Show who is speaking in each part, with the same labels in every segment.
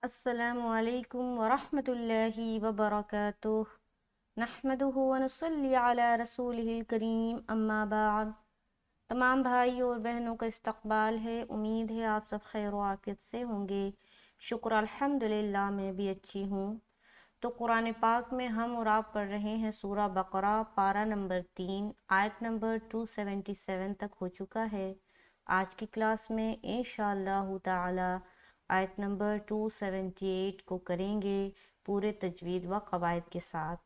Speaker 1: السلام علیکم ورحمۃ اللہ وبرکاتہ نحمدہ ونصلی علی رسولہ الکریم اما بعد۔ تمام بھائی اور بہنوں کا استقبال ہے۔ امید ہے آپ سب خیر و عافیت سے ہوں گے۔ شکر الحمدللہ میں بھی اچھی ہوں۔ تو قرآن پاک میں ہم اور آپ پڑھ رہے ہیں سورہ بقرہ، پارہ نمبر 3، آیت نمبر 277 تک ہو چکا ہے۔ آج کی کلاس میں انشاءاللہ تعالی آیت نمبر 278 کو کریں گے پورے تجوید و قواعد کے ساتھ۔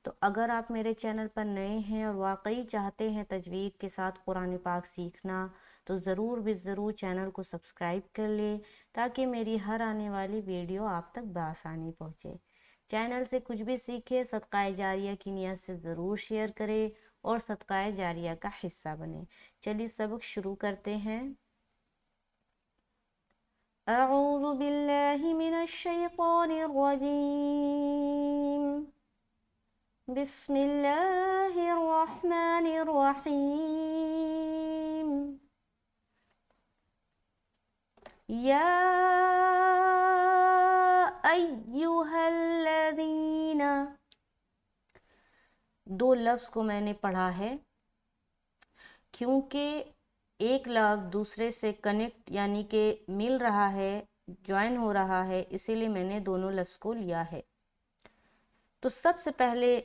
Speaker 1: تو اگر آپ میرے چینل پر نئے ہیں اور واقعی چاہتے ہیں تجوید کے ساتھ قرآن پاک سیکھنا، تو ضرور چینل کو سبسکرائب کر لیں تاکہ میری ہر آنے والی ویڈیو آپ تک بآسانی پہنچے۔ چینل سے کچھ بھی سیکھے، صدقہ جاریہ کی نیت سے ضرور شیئر کرے اور صدقہ جاریہ کا حصہ بنے۔ چلیے سبق شروع کرتے ہیں۔ اعوذ باللہ من الشیطان الرجیم، بسم اللہ الرحمن الرحیم۔ یا ایہا الذین، دو لفظ کو میں نے پڑھا ہے کیونکہ ایک لفظ دوسرے سے کنیکٹ یعنی کہ مل رہا ہے، جوائن ہو رہا ہے، اسی لیے میں نے دونوں لفظ کو لیا ہے۔ تو سب سے پہلے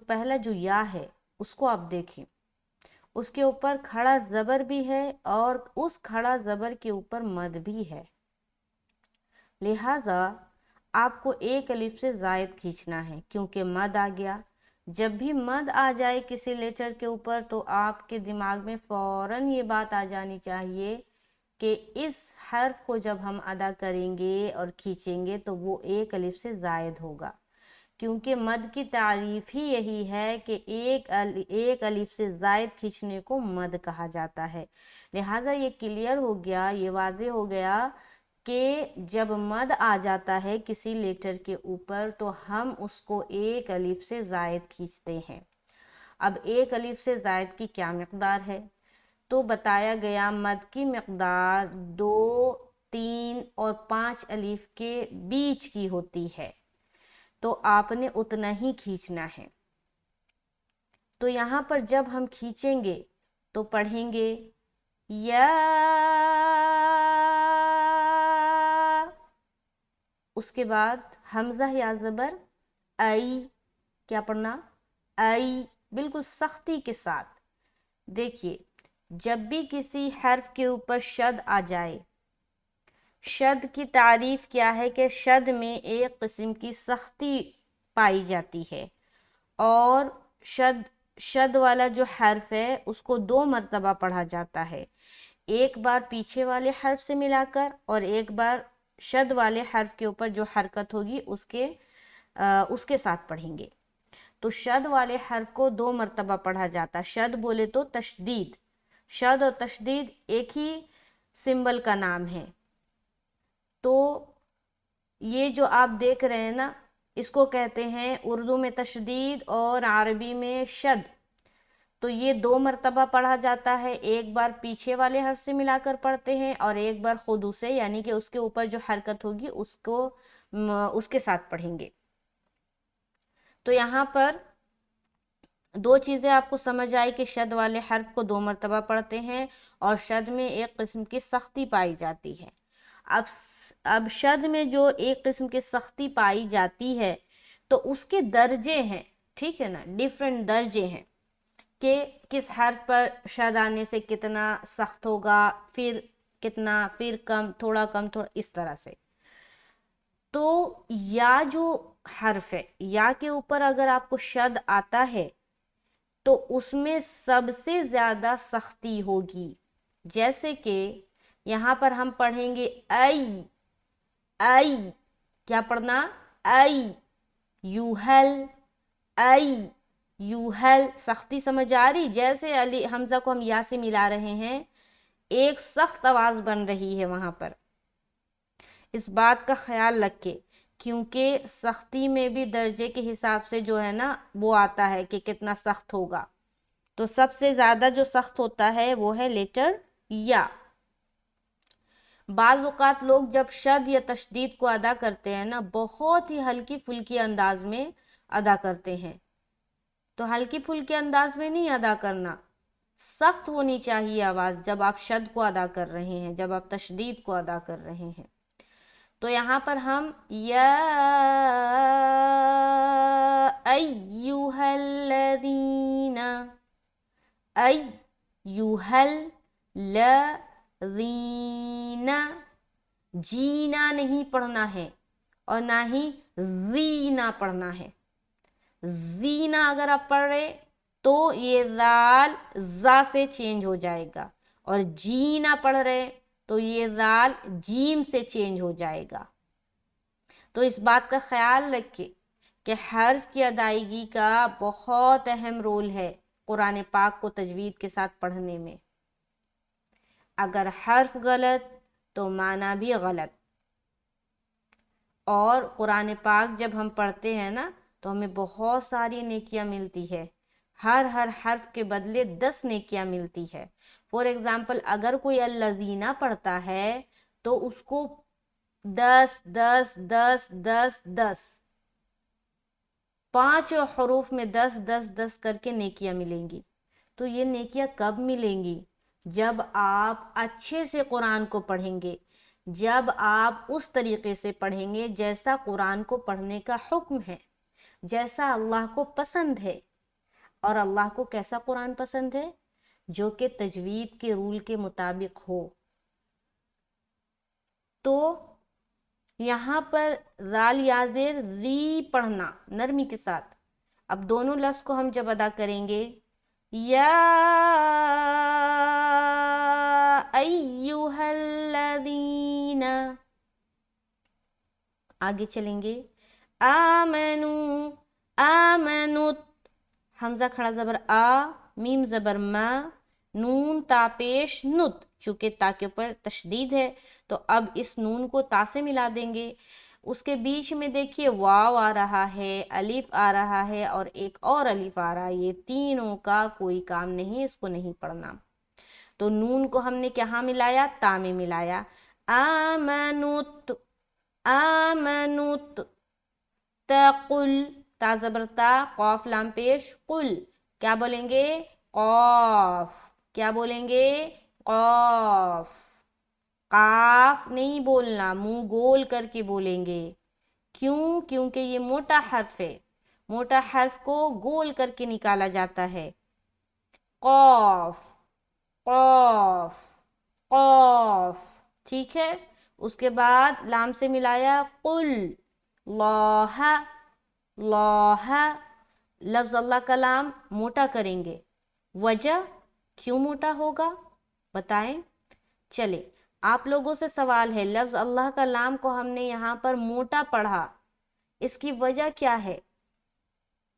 Speaker 1: پہلا جو یا ہے اس کو آپ دیکھیں، اس کے اوپر کھڑا زبر بھی ہے اور اس کھڑا زبر کے اوپر مد بھی ہے، لہٰذا آپ کو ایک الف سے زائد کھینچنا ہے کیونکہ مد آ گیا۔ جب بھی مد آ جائے کسی لیٹر کے اوپر تو آپ کے دماغ میں فوراً یہ بات آ جانی چاہیے کہ اس حرف کو جب ہم ادا کریں گے اور کھینچیں گے تو وہ ایک الف سے زائد ہوگا، کیونکہ مد کی تعریف ہی یہی ہے کہ ایک الف سے زائد کھینچنے کو مد کہا جاتا ہے۔ لہٰذا یہ کلیئر ہو گیا، یہ واضح ہو گیا کہ جب مد آ جاتا ہے کسی لیٹر کے اوپر تو ہم اس کو ایک الف سے زائد کھینچتے ہیں۔ اب ایک الف سے زائد کی کیا مقدار ہے؟ تو بتایا گیا مد کی مقدار 2، 3 اور 5 الف کے بیچ کی ہوتی ہے، تو آپ نے اتنا ہی کھینچنا ہے۔ تو یہاں پر جب ہم کھینچیں گے تو پڑھیں گے یا، اس کے بعد حمزہ یا زبر ای، کیا پڑھنا؟ ای، بالکل سختی کے ساتھ۔ دیکھیے جب بھی کسی حرف کے اوپر شد آ جائے، شد کی تعریف کیا ہے کہ شد میں ایک قسم کی سختی پائی جاتی ہے، اور شد والا جو حرف ہے اس کو 2 مرتبہ پڑھا جاتا ہے، ایک بار پیچھے والے حرف سے ملا کر اور ایک بار شد والے حرف کے اوپر جو حرکت ہوگی اس کے ساتھ پڑھیں گے۔ تو شد والے حرف کو 2 مرتبہ پڑھا جاتا۔ شد بولے تو تشدید، شد اور تشدید ایک ہی سمبل کا نام ہے۔ تو یہ جو آپ دیکھ رہے ہیں نا، اس کو کہتے ہیں اردو میں تشدید اور عربی میں شد۔ تو یہ 2 مرتبہ پڑھا جاتا ہے، ایک بار پیچھے والے حرف سے ملا کر پڑھتے ہیں اور ایک بار خود اسے یعنی کہ اس کے اوپر جو حرکت ہوگی اس کے ساتھ پڑھیں گے۔ تو یہاں پر 2 چیزیں آپ کو سمجھ آئی کہ شد والے حرف کو 2 مرتبہ پڑھتے ہیں اور شد میں ایک قسم کی سختی پائی جاتی ہے۔ اب شد میں جو ایک قسم کی سختی پائی جاتی ہے تو اس کے درجے ہیں، ٹھیک ہے نا، ڈیفرنٹ درجے ہیں کہ کس حرف پر شد آنے سے کتنا سخت ہوگا، پھر کتنا، پھر کم، تھوڑا کم، تھوڑا اس طرح سے۔ تو یا جو حرف ہے، یا کے اوپر اگر آپ کو شد آتا ہے تو اس میں سب سے زیادہ سختی ہوگی، جیسے کہ یہاں پر ہم پڑھیں گے ای، ای، کیا پڑھنا؟ ای، یوہل، ای، یوہل، سختی سمجھ آ رہی؟ جیسے علی حمزہ کو ہم یا سے ملا رہے ہیں، ایک سخت آواز بن رہی ہے وہاں پر، اس بات کا خیال رکھے، کیونکہ سختی میں بھی درجے کے حساب سے جو ہے نا وہ آتا ہے کہ کتنا سخت ہوگا۔ تو سب سے زیادہ جو سخت ہوتا ہے وہ ہے لیٹر یا۔ بعض اوقات لوگ جب شد یا تشدید کو ادا کرتے ہیں نا بہت ہی ہلکی پھلکی انداز میں ادا کرتے ہیں، تو ہلکی پھلکی انداز میں نہیں ادا کرنا، سخت ہونی چاہیے آواز جب آپ شد کو ادا کر رہے ہیں، جب آپ تشدید کو ادا کر رہے ہیں۔ تو یہاں پر ہم یا ایہا الذین، ایہا الذین، جینا نہیں پڑھنا ہے اور نہ ہی زینا پڑھنا ہے۔ زینا اگر آپ پڑھ رہے تو یہ ذال زا سے چینج ہو جائے گا، اور جینا پڑھ رہے تو یہ ذال جیم سے چینج ہو جائے گا۔ تو اس بات کا خیال رکھیں کہ حرف کی ادائیگی کا بہت اہم رول ہے قرآن پاک کو تجوید کے ساتھ پڑھنے میں۔ اگر حرف غلط تو معنی بھی غلط۔ اور قرآن پاک جب ہم پڑھتے ہیں نا تو ہمیں بہت ساری نیکیاں ملتی ہے، ہر حرف کے بدلے 10 نیکیاں ملتی ہے۔ فور ایگزامپل اگر کوئی الذین پڑھتا ہے تو اس کو 10 10 10 10 10 5 حروف میں 10 10 10 کر کے نیکیاں ملیں گی۔ تو یہ نیکیاں کب ملیں گی؟ جب آپ اچھے سے قرآن کو پڑھیں گے، جب آپ اس طریقے سے پڑھیں گے جیسا قرآن کو پڑھنے کا حکم ہے، جیسا اللہ کو پسند ہے۔ اور اللہ کو کیسا قرآن پسند ہے؟ جو کہ تجوید کے رول کے مطابق ہو۔ تو یہاں پر ذال یا زیر ری پڑھنا نرمی کے ساتھ۔ اب دونوں لفظ کو ہم جب ادا کریں گے، یا ایہا الذین، آگے چلیں گے، آمنو، آمنت، حمزہ کھڑا زبر آ، میم زبر ما، نون تا پیش نت، چونکہ تا کے اوپر تشدید ہے تو اب اس نون کو تا سے ملا دیں گے۔ اس کے بیچ میں دیکھیے واو آ رہا ہے، الف آ رہا ہے اور ایک اور الف آ رہا ہے، یہ تینوں کا کوئی کام نہیں، اس کو نہیں پڑھنا۔ تو نون کو ہم نے کہاں ملایا؟ تا میں ملایا۔ آمنت، آمنت، تقل، تا زبر تا، قاف لام پیش، قل، کیا بولیں گے؟ قاف، کیا بولیں گے؟ قاف، قاف نہیں بولنا، منہ گول کر کے بولیں گے۔ کیوں؟ کیونکہ یہ موٹا حرف ہے، موٹا حرف کو گول کر کے نکالا جاتا ہے۔ قاف، قاف، قاف، ٹھیک ہے۔ اس کے بعد لام سے ملایا قل، اللہ، اللہ، لفظ اللہ کا لام موٹا کریں گے۔ وجہ کیوں موٹا ہوگا بتائیں؟ چلے آپ لوگوں سے سوال ہے، لفظ اللہ کا لام کو ہم نے یہاں پر موٹا پڑھا، اس کی وجہ کیا ہے؟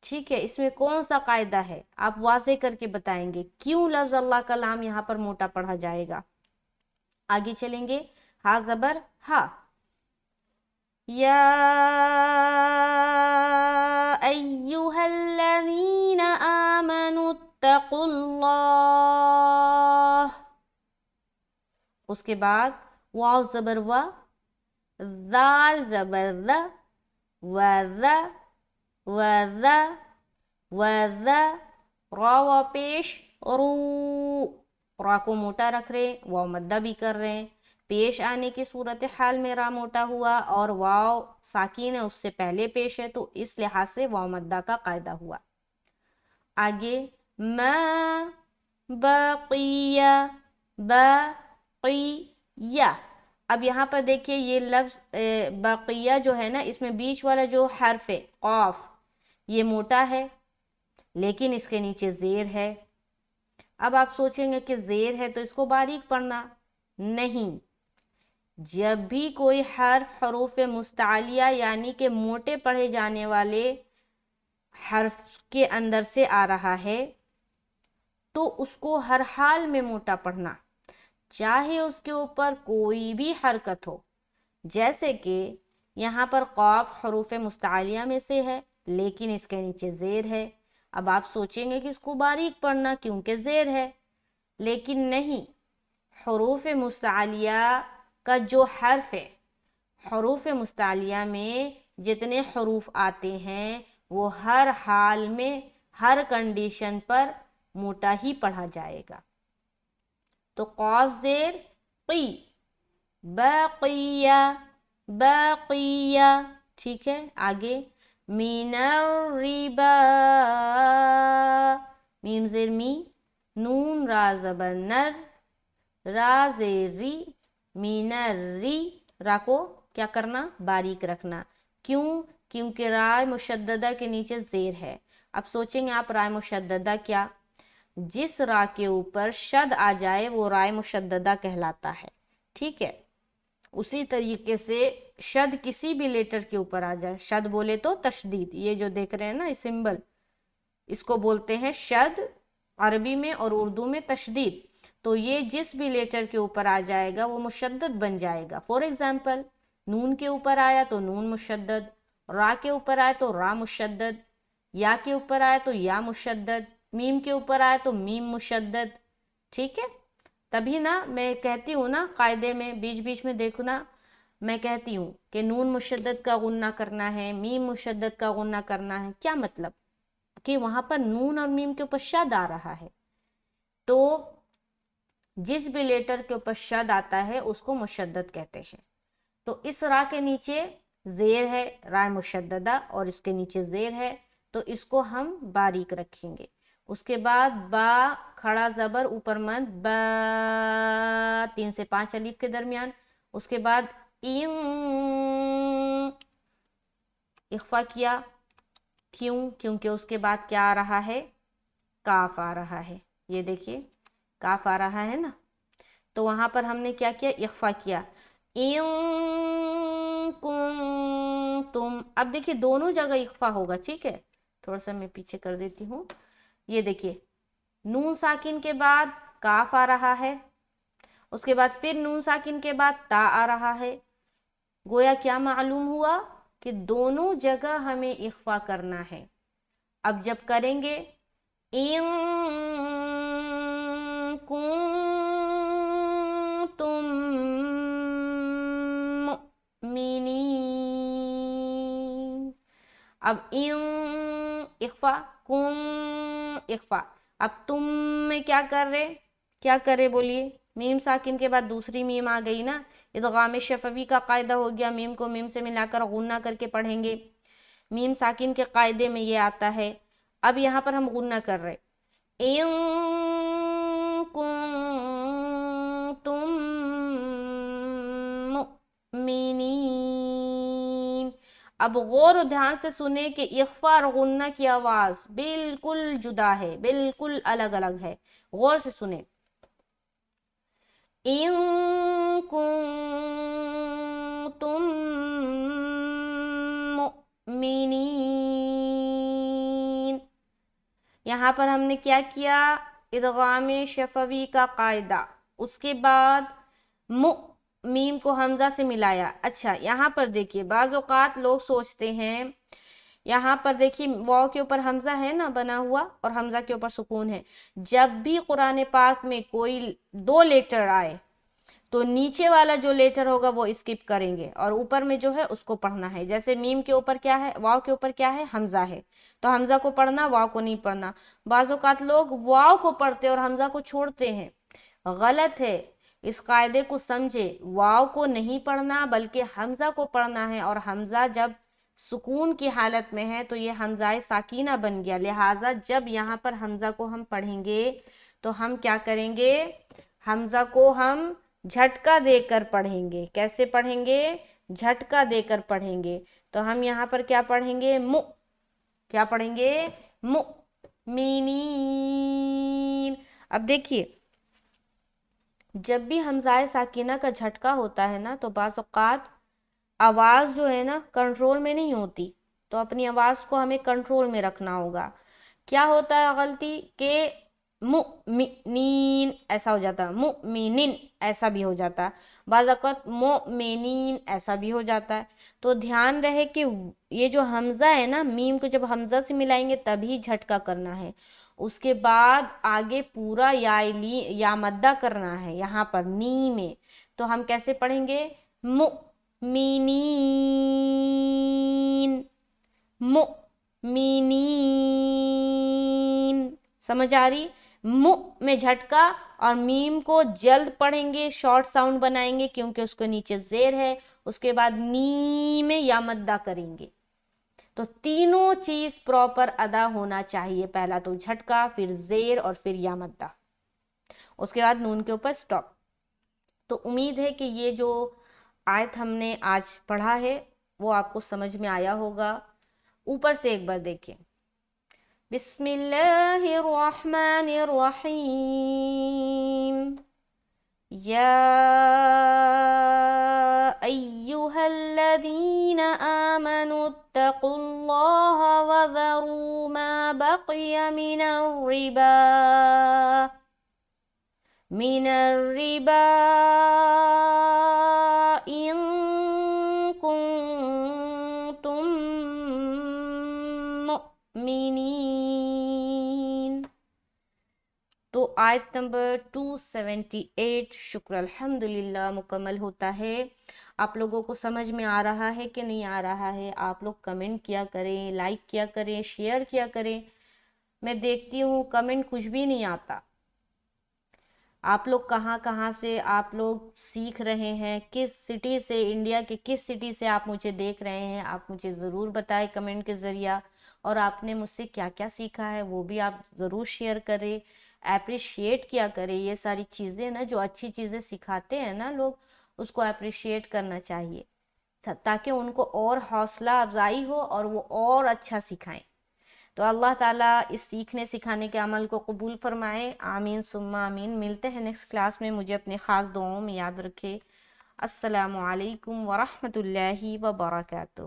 Speaker 1: ٹھیک ہے، اس میں کون سا قاعدہ ہے؟ آپ واضح کر کے بتائیں گے کیوں لفظ اللہ کا لام یہاں پر موٹا پڑھا جائے گا۔ آگے چلیں گے، ہا زبر ہا، یا ایہا الذین آمنوا اتقوا اللہ، اس کے بعد واو زبر و، ذال زبر ذ، وذ، وذ، وذ، را و پیش رو، را کو موٹا رکھ رہے، واو مدہ بھی کر رہے ہیں، پیش آنے کی صورتحال میں را موٹا ہوا اور واو ساکین ہے اس سے پہلے پیش ہے، تو اس لحاظ سے واو مدہ کا قاعدہ ہوا۔ آگے ما بقیہ، بقیہ، اب یہاں پر دیکھیے یہ لفظ بقیہ جو ہے نا، اس میں بیچ والا جو حرف ہے قاف، یہ موٹا ہے لیکن اس کے نیچے زیر ہے۔ اب آپ سوچیں گے کہ زیر ہے تو اس کو باریک پڑھنا، نہیں، جب بھی کوئی حرف حروف مستعلیہ یعنی کہ موٹے پڑھے جانے والے حرف کے اندر سے آ رہا ہے تو اس کو ہر حال میں موٹا پڑھنا، چاہے اس کے اوپر کوئی بھی حرکت ہو۔ جیسے کہ یہاں پر قاف حروف مستعلیہ میں سے ہے لیکن اس کے نیچے زیر ہے، اب آپ سوچیں گے کہ اس کو باریک پڑھنا کیونکہ زیر ہے، لیکن نہیں، حروف مستعلیہ کا جو حرف ہے، حروف مستعلیہ میں جتنے حروف آتے ہیں وہ ہر حال میں، ہر کنڈیشن پر موٹا ہی پڑھا جائے گا. تو قاف زیر قی، باقیہ، باقیہ. ٹھیک ہے، آگے من الربا، میم زیر می، نون را زبر نر، را زیر ری، من الری، را کو کیا کرنا؟ باریک رکھنا. کیوں؟ کیونکہ رائے مشددہ کے نیچے زیر ہے. اب سوچیں گے آپ رائے مشددہ کیا؟ جس را کے اوپر شد آ جائے وہ رائے مشددہ کہلاتا ہے. ٹھیک ہے، اسی طریقے سے شد کسی بھی لیٹر کے اوپر آ جائے، شد بولے تو تشدید، یہ جو دیکھ رہے ہیں نا سمبل، اس کو بولتے ہیں شد عربی میں اور اردو میں تشدید. تو یہ جس بھی لیٹر کے اوپر آ جائے گا وہ مشدد بن جائے گا. فور ایگزامپل نون کے اوپر آیا تو نون مشدد، را کے اوپر آئے تو را مشدد، یا کے اوپر آئے تو یا مشدد، میم کے اوپر آئے تو میم مشدد. ٹھیک ہے، تبھی نا میں کہتی ہوں نا قاعدے میں بیچ بیچ میں دیکھنا، میں کہتی ہوں کہ نون مشدد کا غنہ کرنا ہے، میم مشدد کا غنہ کرنا ہے. کیا مطلب؟ کہ وہاں پر نون اور میم کے اوپر شد آ رہا ہے، تو جس بھی لیٹر کے اوپر شد آتا ہے اس کو مشدد کہتے ہیں. تو اس را کے نیچے زیر ہے، را مشددہ، اور اس کے نیچے زیر ہے، تو اس کو ہم باریک رکھیں گے. اس کے بعد با کھڑا زبر اوپر مد، با 3 سے 5 الف کے درمیان. اس کے بعد اخفا کیا. کیوں؟ کیونکہ اس کے بعد کیا آ رہا ہے؟ کاف آ رہا ہے. یہ دیکھیے کاف آ رہا ہے نا، تو وہاں پر ہم نے کیا کیا؟ اخفا کیا. تم، اب دیکھیے دونوں جگہ اخفا ہوگا. ٹھیک ہے، تھوڑا سا میں پیچھے کر دیتی ہوں. یہ دیکھیے نون ساکن کے بعد کاف آ رہا ہے، اس کے بعد پھر نون ساکن کے بعد تا آ رہا ہے. گویا کیا معلوم ہوا؟ کہ دونوں جگہ ہمیں اخفا کرنا ہے. اب جب کریں گے ان کنتم مؤمنین، اب ان اخفا، کم اخفا. اب تم میں کیا کر رہے؟ کیا کرے بولیے؟ میم ساکن کے بعد دوسری میم آ گئی نا، ادغام شفوی کا قاعدہ ہو گیا. میم کو میم سے ملا کر غنہ کر کے پڑھیں گے. میم ساکن کے قاعدے میں یہ آتا ہے. اب یہاں پر ہم غنہ کر رہے ان کنتم مؤمنین. اب غور و دھیان سے سنیں کہ اخفا اور غنہ کی آواز بالکل جدا ہے، بالکل الگ الگ ہے. غور سے سنیں. ان کنتم مؤمنین، یہاں پر ہم نے کیا کیا؟ ادغام شفوی کا قاعدہ. اس کے بعد میم کو حمزہ سے ملایا. اچھا یہاں پر دیکھیے بعض اوقات لوگ سوچتے ہیں، یہاں پر دیکھیے واو کے اوپر حمزہ ہے نا بنا ہوا اور حمزہ کے اوپر سکون ہے. جب بھی قرآن پاک میں کوئی 2 لیٹر آئے تو نیچے والا جو لیٹر ہوگا وہ اسکپ کریں گے اور اوپر میں جو ہے اس کو پڑھنا ہے. جیسے میم کے اوپر کیا ہے؟ واو کے اوپر کیا ہے؟ حمزہ ہے، تو حمزہ کو پڑھنا، واو کو نہیں پڑھنا. بعض اوقات لوگ واو کو پڑھتے اور حمزہ کو چھوڑتے ہیں، غلط ہے. اس قاعدے کو سمجھے، واو کو نہیں پڑھنا بلکہ حمزہ کو پڑھنا ہے، اور حمزہ جب سکون کی حالت میں ہے تو یہ حمزہ ساکینہ بن گیا. لہٰذا جب یہاں پر حمزہ کو ہم پڑھیں گے تو ہم کیا کریں گے؟ حمزہ کو ہم جھٹکا دے کر پڑھیں گے. کیسے پڑھیں گے؟ جھٹکا دے کر پڑھیں گے. تو ہم یہاں پر کیا پڑھیں گے؟ کیا پڑھیں گے؟ مؤمنین. اب دیکھیے جب بھی حمزہ ساکینہ کا جھٹکا ہوتا ہے نا تو بعض اوقات آواز جو ہے نا کنٹرول میں نہیں ہوتی، تو اپنی آواز کو ہمیں کنٹرول میں رکھنا ہوگا. کیا ہوتا ہے غلطی؟ کہ مؤمنین ایسا ہو جاتا، مؤمنین ایسا بھی ہو جاتا، بعض اوقات مؤمنین ایسا بھی ہو جاتا ہے. تو دھیان رہے کہ یہ جو حمزہ ہے نا، میم کو جب حمزہ سے ملائیں گے تبھی جھٹکا کرنا ہے. اس کے بعد آگے پورا یا مدہ کرنا ہے. یہاں پر نی میں تو ہم کیسے پڑھیں گے؟ مؤمنین، مؤمنین، سمجھ آ رہی؟ میں جھٹکا اور میم کو جلد پڑھیں گے، شارٹ ساؤنڈ بنائیں گے کیونکہ اس کو نیچے زیر ہے، اس کے بعد نیم میں یا مدہ کریں گے. تو تینوں چیز پراپر ادا ہونا چاہیے، پہلا تو جھٹکا، پھر زیر اور پھر یا مدہ، اس کے بعد نون کے اوپر سٹاپ. تو امید ہے کہ یہ جو آیت ہم نے آج پڑھا ہے وہ آپ کو سمجھ میں آیا ہوگا. اوپر سے ایک بار دیکھیں. بسم اللہ الرحمن الرحیم. یا ایہا الذین آمنوا اتقوا اللہ وذروا ما بقی من الربا ان کنتم مؤمنین. تو آیت نمبر 278 شکر الحمدللہ مکمل ہوتا ہے. آپ لوگوں کو سمجھ میں آ رہا ہے کہ نہیں آ رہا ہے؟ آپ لوگ کمنٹ کیا کریں، لائک کیا کریں، شیئر کیا کریں. میں دیکھتی ہوں کمنٹ کچھ بھی نہیں آتا. آپ لوگ کہاں کہاں سے آپ لوگ سیکھ رہے ہیں، کس سٹی سے، انڈیا کے کس سٹی سے آپ مجھے دیکھ رہے ہیں، آپ مجھے ضرور بتائیں کمنٹ کے ذریعہ. اور آپ نے مجھ سے کیا کیا سیکھا ہے وہ بھی آپ ضرور شیئر کریں، اپریشیٹ کیا کریں. یہ ساری چیزیں نا، جو اچھی چیزیں سکھاتے ہیں نا لوگ، اس کو اپریشیٹ کرنا چاہیے تاکہ ان کو اور حوصلہ افزائی ہو اور وہ اور اچھا سکھائیں. تو اللہ تعالیٰ اس سیکھنے سکھانے کے عمل کو قبول فرمائے. آمین ثم آمین. ملتے ہیں نیکسٹ کلاس میں. مجھے اپنے خاص دعاؤں میں یاد رکھے. السلام علیکم ورحمۃ اللہ وبرکاتہ.